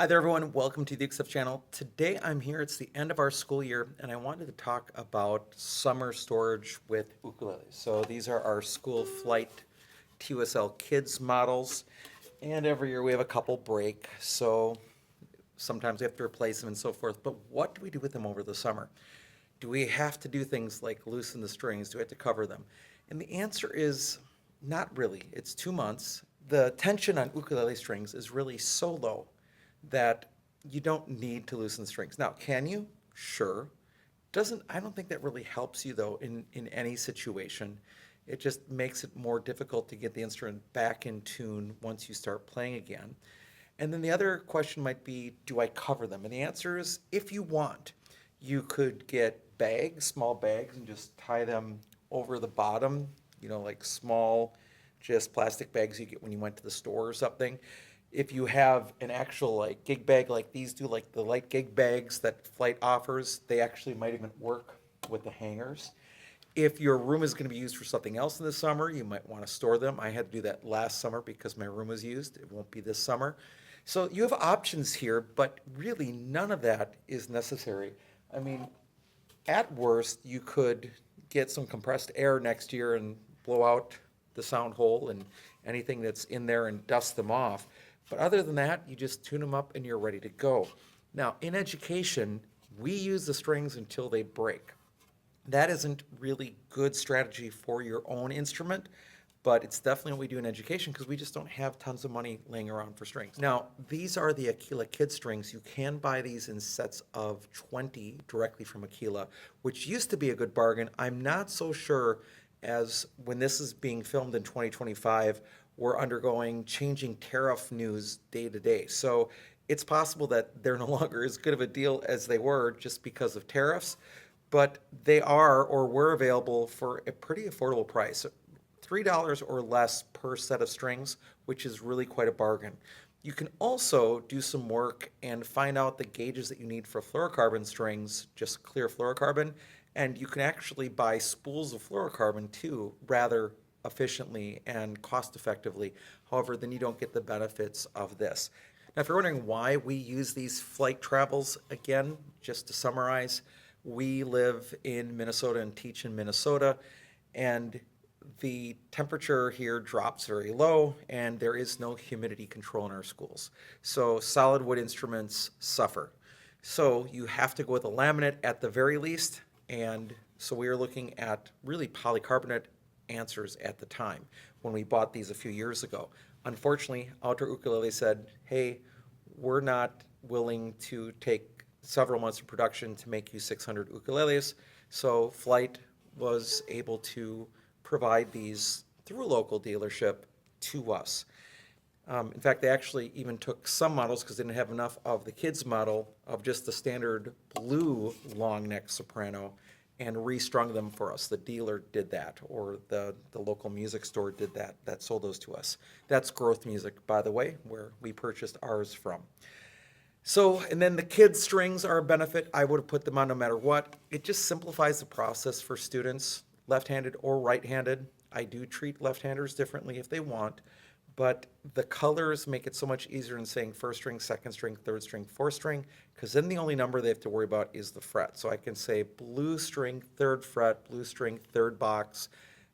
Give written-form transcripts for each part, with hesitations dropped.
Hi there, everyone. Welcome to the XF channel. Today I'm here. It's the end of our school year, and I wanted to talk about summer storage with ukuleles. So these are our school flight TUSL kids models, and every year we have a couple break. So sometimes we have to replace them and so forth. But what do we do with them over the summer? Do we have to do things like loosen the strings? Do we have to cover them? And the answer is not really. It's 2 months. The tension on ukulele strings is really so low that you don't need to loosen the strings. Now, can you? Sure. I don't think that really helps you though in any situation. It just makes it more difficult to get the instrument back in tune once you start playing again. And then the other question might be, do I cover them? And the answer is, if you want, you could get bags, small bags, and just tie them over the bottom, like small, just plastic bags you get when you went to the store or something. If you have an actual like gig bag like these do, like the light gig bags that Flight offers, they actually might even work with the hangers. If your room is going to be used for something else in the summer, you might want to store them. I had to do that last summer because my room was used. It won't be this summer. So you have options here, but really none of that is necessary. I mean, at worst, you could get some compressed air next year and blow out the sound hole and anything that's in there and dust them off. But other than that, you just tune them up and you're ready to go. Now, in education, we use the strings until they break. That isn't really good strategy for your own instrument, but it's definitely what we do in education because we just don't have tons of money laying around for strings. Now, these are the Aquila Kid strings. You can buy these in sets of 20 directly from Aquila, which used to be a good bargain. I'm not so sure, as when this is being filmed in 2025, we're undergoing changing tariff news day to day. So it's possible that they're no longer as good of a deal as they were just because of tariffs, but they are or were available for a pretty affordable price. $3 or less per set of strings, which is really quite a bargain. You can also do some work and find out the gauges that you need for fluorocarbon strings, just clear fluorocarbon, and you can actually buy spools of fluorocarbon too, rather efficiently and cost effectively. However, then you don't get the benefits of this. Now, if you're wondering why we use these flight travels, again, just to summarize, we live in Minnesota and teach in Minnesota, and the temperature here drops very low, and there is no humidity control in our schools. So solid wood instruments suffer. So you have to go with a laminate at the very least, and so we are looking at really polycarbonate answers at the time when we bought these a few years ago. Unfortunately, Outdoor Ukulele said, hey, we're not willing to take several months of production to make you 600 ukuleles. So Flight was able to provide these through a local dealership to us. In fact, they actually even took some models because they didn't have enough of the kids model of just the standard blue long neck soprano and restrung them for us. The dealer did that, or the local music store did that sold those to us. That's Growth Music, by the way, where we purchased ours from. So, and then the kids' strings are a benefit. I would have put them on no matter what. It just simplifies the process for students, left-handed or right-handed. I do treat left-handers differently if they want, but the colors make it so much easier in saying first string, second string, third string, fourth string, because then the only number they have to worry about is the fret. So I can say blue string, third fret, blue string, third box.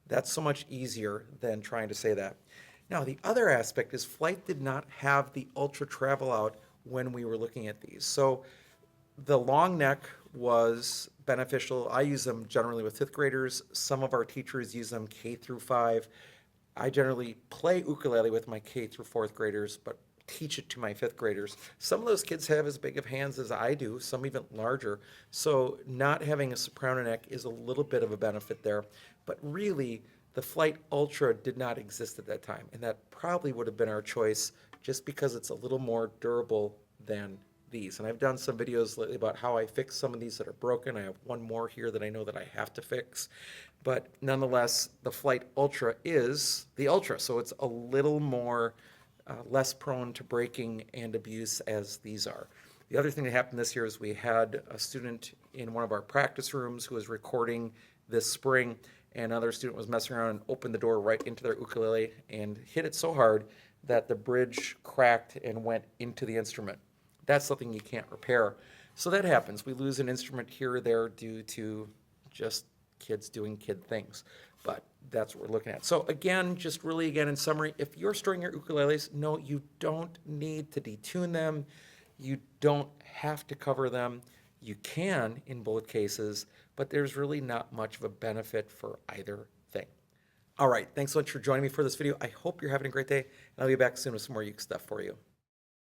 That's so much easier than trying to say that. Now, the other aspect is Flight did not have the ultra travel out when we were looking at these. So the long neck was beneficial. I use them generally with fifth graders. Some of our teachers use them K through 5. I generally play ukulele with my K through 4th graders, but teach it to my 5th graders. Some of those kids have as big of hands as I do, some even larger. So not having a soprano neck is a little bit of a benefit there. But really, the Flight Ultra did not exist at that time, and that probably would have been our choice just because it's a little more durable than these. And I've done some videos lately about how I fix some of these that are broken. I have one more here that I know that I have to fix. But nonetheless, the Flight Ultra is the Ultra, so it's a little more less prone to breaking and abuse as these are. The other thing that happened this year is we had a student in one of our practice rooms who was recording this spring, and another student was messing around and opened the door right into their ukulele and hit it so hard that the bridge cracked and went into the instrument. That's something you can't repair. So that happens. We lose an instrument here or there due to just kids doing kid things. But that's what we're looking at. So again, just really again in summary, if you're storing your ukuleles, no, you don't need to detune them. You don't have to cover them. You can in both cases, but there's really not much of a benefit for either thing. All right, thanks so much for joining me for this video. I hope you're having a great day, and I'll be back soon with some more uke stuff for you.